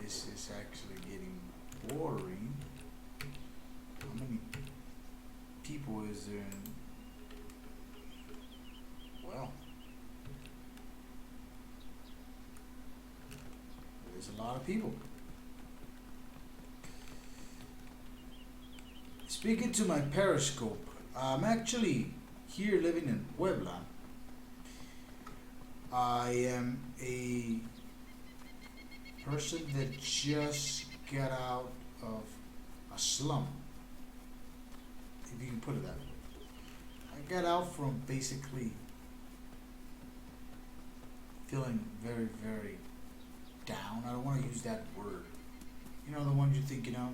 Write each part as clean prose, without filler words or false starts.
this is actually getting boring. How many people is there in, well, there's a lot of people. Speaking to my Periscope, I'm actually here living in Puebla. I am a person that just got out of a slum, if you can put it that way. I got out from basically feeling very, very down. I don't want to use that word. You know, the one you're thinking of,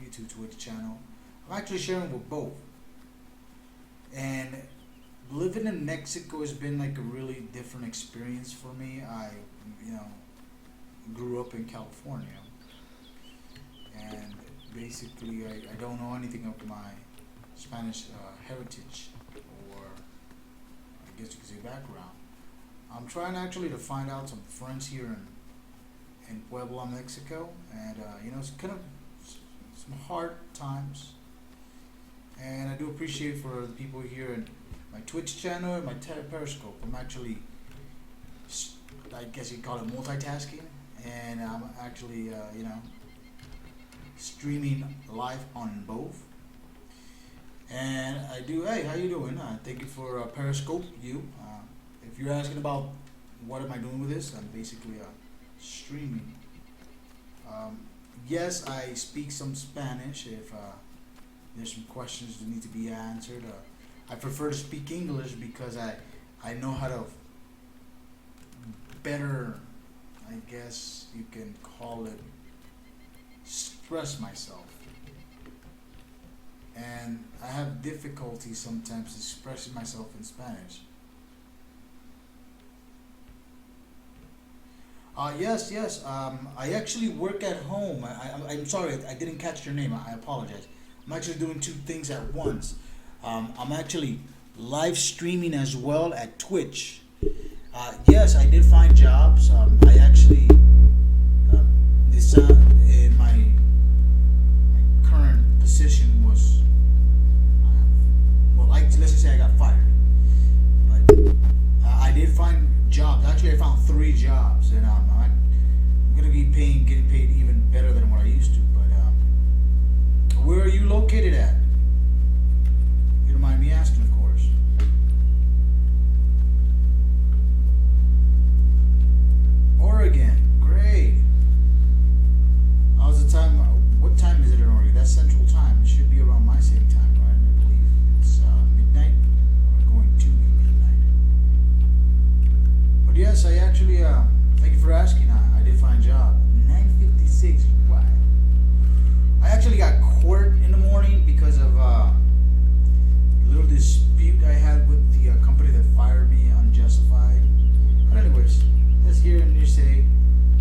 YouTube, Twitch channel. I'm actually sharing with both. And living in Mexico has been like a really different experience for me. I, grew up in California. And basically, I don't know anything of my Spanish heritage, or I guess you could say background. I'm trying actually to find out some friends here in Puebla, Mexico, and it's kind of some hard times. And I do appreciate for the people here in my Twitch channel and my Periscope. I'm actually, I guess you call it multitasking, and I'm actually, streaming live on both. And I do, hey, how you doing? Thank you for Periscope, if you're asking about what am I doing with this, I'm basically streaming. Yes, I speak some Spanish if there's some questions that need to be answered. I prefer to speak English because I know how to better, I guess you can call it, express myself. And I have difficulty sometimes expressing myself in Spanish. Yes. I actually work at home. I'm sorry, I didn't catch your name. I apologize. I'm actually doing two things at once. I'm actually live streaming as well at Twitch. Yes, I did find jobs. I actually in my current position was let's just say I got fired. But I did find jobs. Actually, I found 3 jobs, and I'm gonna be getting paid even better than what I used to. But where are you located at? You don't mind me asking, of course. Oregon, great. How's the time? What time is it in Oregon? That's Central Time. It should be around my same time, right? I believe it's midnight, or going to be midnight. But yes, I actually thank you for asking. I did find a job. 9:56. Wow. I actually got court in the morning because of a little dispute I had with the company that fired me unjustified. But anyways, let's hear you say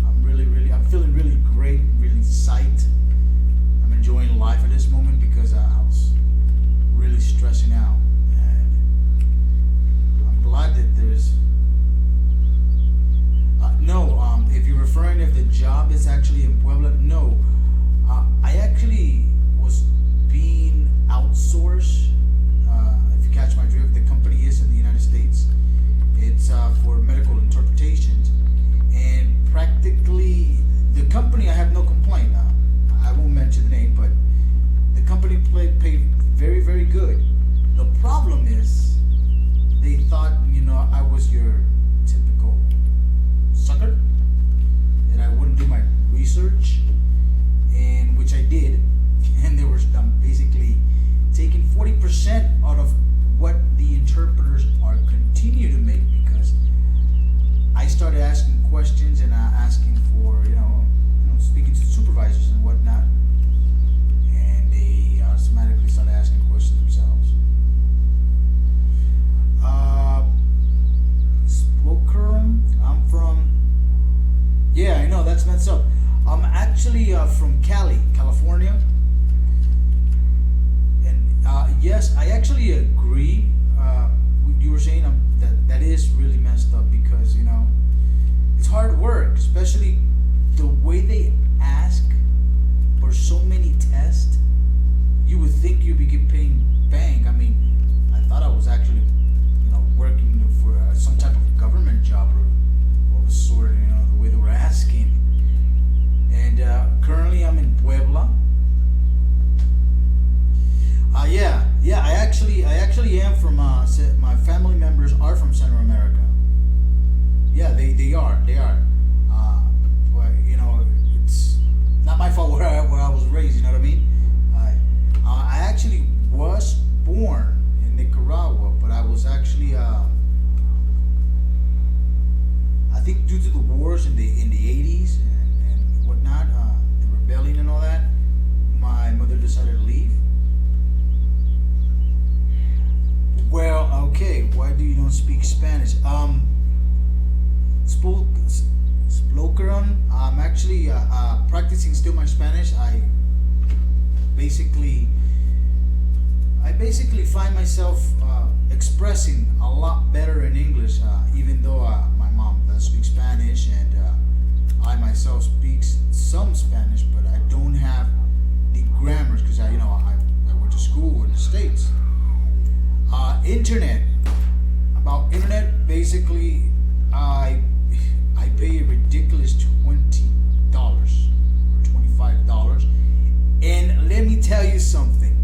I'm feeling really great, really psyched. I'm enjoying life at this moment because I was really stressing out, and I'm glad that there's if you're referring if the job is actually in Puebla, no. I actually was being outsourced. If you catch my drift, the company is in the United States. It's for medical interpretations, and practically the company, I have no complaint. I won't mention the name, but the company paid very, very good. The problem is they thought I was your typical sucker, and I wouldn't do my research, and which I did, and they were basically taking 40% out of what the interpreters are continue to make, because I started asking questions and asking for speaking to supervisors and whatnot, and they automatically started asking questions themselves. Spokerum, I'm from. Yeah, I know that's messed up. I'm actually from Cali, California. And yes, I actually agree. You were saying that is really messed up because it's hard work, especially the way they speak Spanish. Spoke Splokeron. I'm actually practicing still my Spanish. Basically, I basically find myself expressing a lot better in English, even though my mom does speak Spanish and I myself speak some Spanish, but I don't have the grammars because I went to school in the States. Internet. About internet, basically, I pay a ridiculous $20 or $25, and let me tell you something.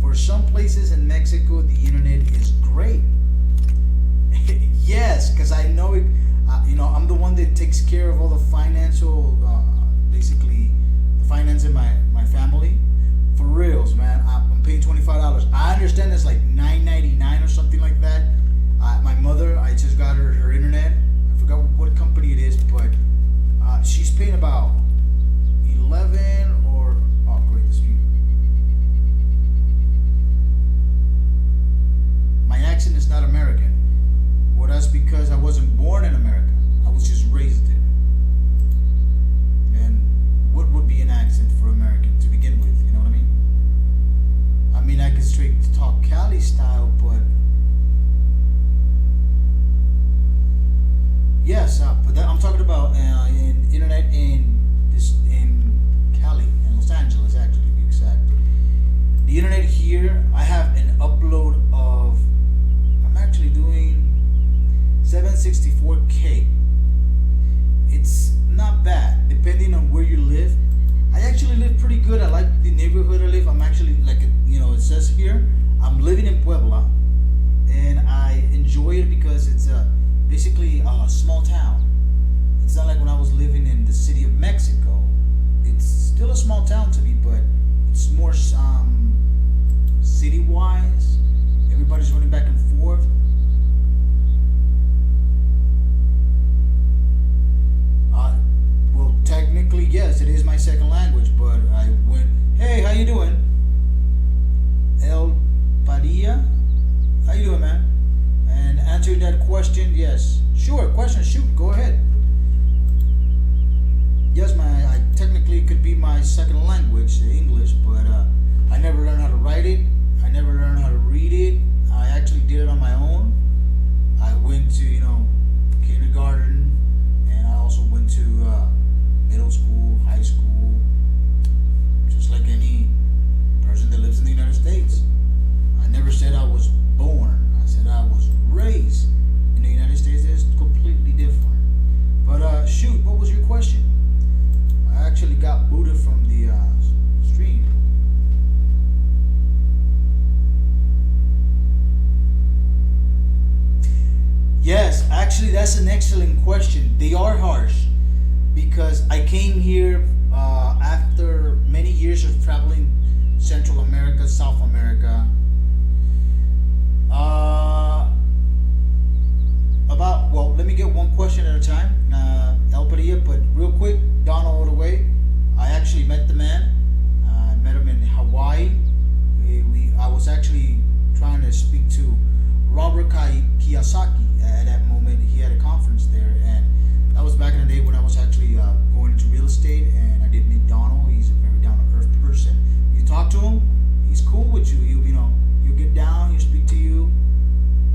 For some places in Mexico, the internet is great. Yes, because I know it. I'm the one that takes care of all the financial, basically, the finance in my family. For reals, man. I'm paying $25. I understand it's like $9.99 or something like that. My mother, I just got her internet. I forgot what company it is, but she's paying about 11 or great, the street. My accent is not American. Well, that's because I wasn't born in America. I was just raised there. And what would be an accent for American to begin with? You know what I mean? I mean, I can straight talk Cali style, but yes, but I'm talking about in internet in Cali, in Los Angeles, actually to be exact. The internet here, I have an upload of. I'm actually doing 764K. It's not bad, depending on where you live. I actually live pretty good. I like the neighborhood I live. I'm actually it says here, I'm living in Puebla, and I enjoy it because it's basically a small town. It's not like when I was living in the city of Mexico. It's still a small town to me, but it's more city-wise. Everybody's running back and forth. Well, technically, yes, it is my second language, but I went, hey, how you doing? El Padilla? How you doing, man? And answering that question, yes. Sure, question, shoot, go ahead. Yes, I technically could be my second language, English, but I never learned how to write it. I never learned how to read it. I actually did it on my own. I went to, kindergarten, and I also went to middle school, high school, just like any person that lives in the United States. I never said I was born. I said I was raised in the United States. It's completely different. But shoot, what was your question? I actually got booted from the stream. Yes, actually, that's an excellent question. They are harsh because I came here after many years of traveling Central America, South America. Let me get one question at a time. El Padilla, but real quick, Don all the way. I actually met the man. I met him in Hawaii. I was actually trying to speak to Robert Kiyosaki at that moment. He had a conference there, and that was back in the day when I was actually going into real estate, and I did meet Donald. He's a very down-to-earth person. You talk to him, he's cool with you. He'll get down, he'll speak to you.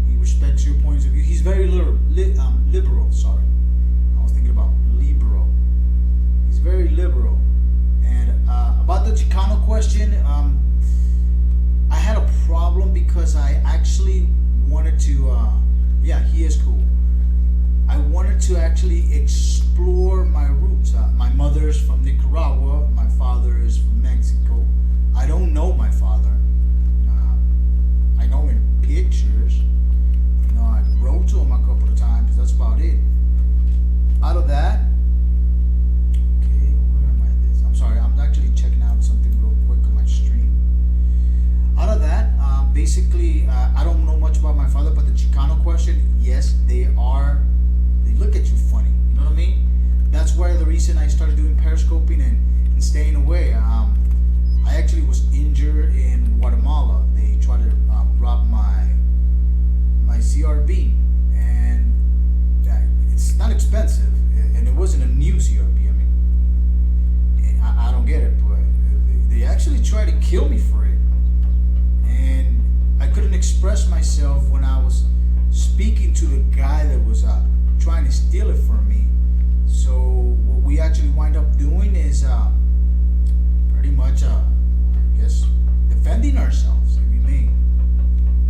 He respects your points of view. He's very liberal. Sorry, I was thinking about liberal. He's very liberal. And about the Chicano question, I had a problem because I actually wanted to. He is cool. I wanted to actually explore my roots. My mother's from Nicaragua. My father is from Mexico. I don't know my father. I know in pictures. I wrote to him a couple of times. That's about it. Out of that, okay, where am I? This? I'm sorry. I'm actually checking out something real quick on my stream. Out of that, basically, I don't know much about my father, but the Chicano question, yes, they look at you funny. You know what I mean? That's why the reason I started doing periscoping and staying away. I actually was injured in Guatemala. They tried to rob my CRB, myself when I was speaking to the guy that was trying to steal it from me. So what we actually wind up doing is pretty much, I guess, defending ourselves, if you may.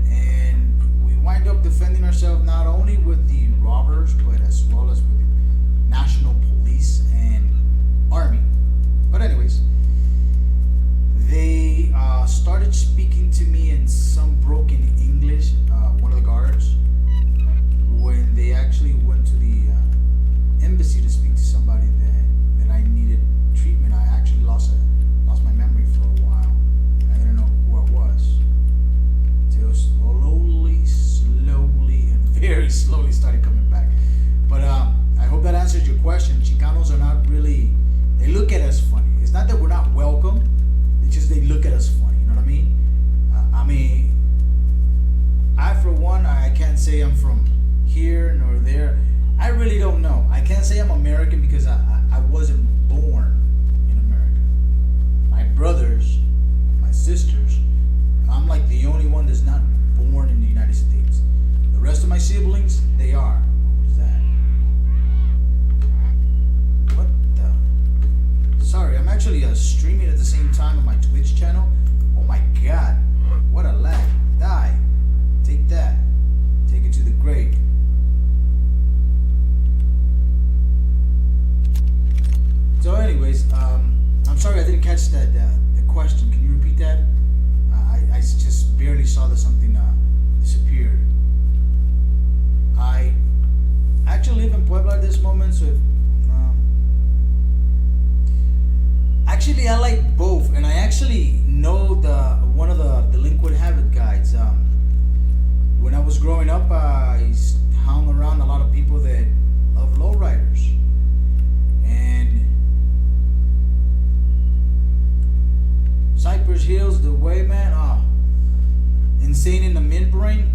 And we wind up defending ourselves not only with the robbers, but as well as with the national police and army. But anyways, they started speaking to me in some broken English, one of the guards, when they actually went to the embassy to speak to somebody that I needed treatment. I actually lost my memory for a while. I didn't know who I was until slowly and very slowly started coming back. But I hope that answers your question. Chicanos are not really, they look at us funny. It's not that we're not welcome, it's just they look at us funny, you know what I mean? I for one, I can't say I'm from here nor there. I really don't know. I can't say I'm American because I wasn't born in America. My brothers, my sisters, I'm like the only one that's not born in the United States. The rest of my siblings, they are. What is that? What the? Sorry, I'm actually streaming at the same time on my Twitch channel. Oh my God, what a lag. Die. Take that. Take it to the grave. So anyways, I'm sorry I didn't catch that the question. Can you repeat that? I just barely saw that something disappeared. I actually live in Puebla at this moment, so actually I like both, and I actually know one of the delinquent habit guides. When I was growing up, I hung around a lot of people that love lowriders, and Cypress Hills, the way, man, insane in the midbrain.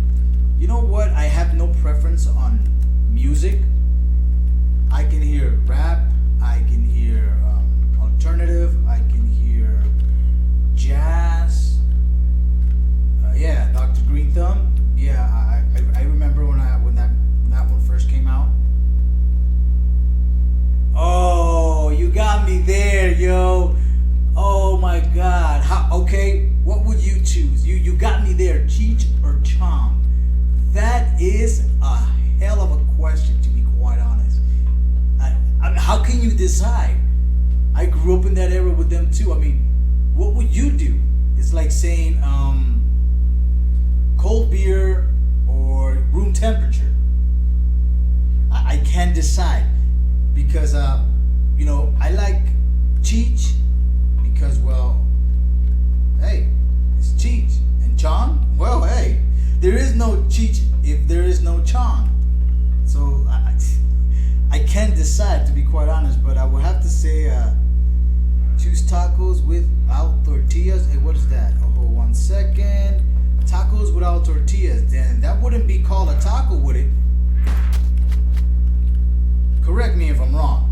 You know what? I have no preference on music. I can hear rap, I can hear alternative, I can hear jazz. Yeah, Dr. Green Thumb. Yeah, I remember when that one first came out. Oh, you got me there, yo. Oh my God. Okay, what would you choose? You got me there. Cheech or Chong? That is a hell of a question, to be quite honest. How can you decide? I grew up in that era with them too. I mean, what would you do? It's like saying cold beer or room temperature. I can't decide because I like Cheech. Because, well, hey, it's Cheech. And Chong? Well, hey, there is no Cheech if there is no Chong. So I can't decide, to be quite honest, but I would have to say choose tacos without tortillas. Hey, what is that? Oh, 1 second. Tacos without tortillas. Then that wouldn't be called a taco, would it? Correct me if I'm wrong.